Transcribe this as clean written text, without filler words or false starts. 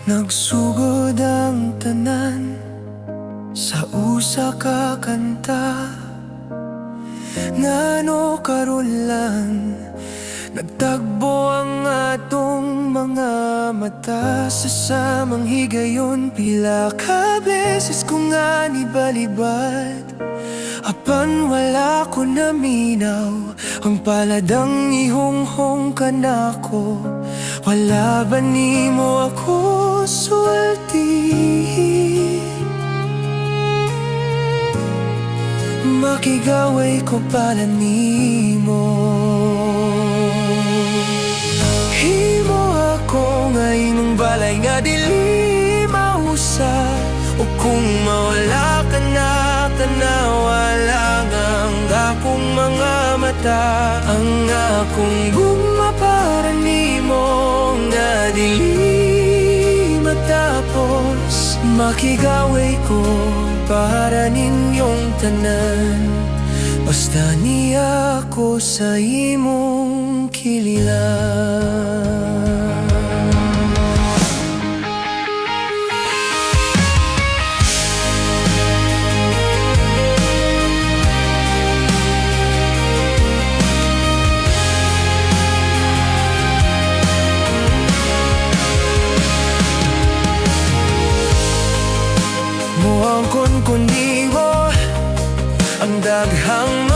Nagsugod ang tanan sa usa ka kanta, ngano karon nagtagbo ang atong mga mata sa samang higayon. Pila ka beses ko nga nibalibad, apan wala ko naminaw ang paladang ihonghong ka nako. Wala ba nimo ako sulti? Makigaway ko pala nimo. Himo ako nga imong balay nga dili mausa, o kung mawala ka na, wala nga ang akong mga mata. Ang akong gugma para nimo nga dili matapos. Makigaway ko para ninyong tanan, basta niya ko sa imong kililan. Muangkon ko nimo ang daghang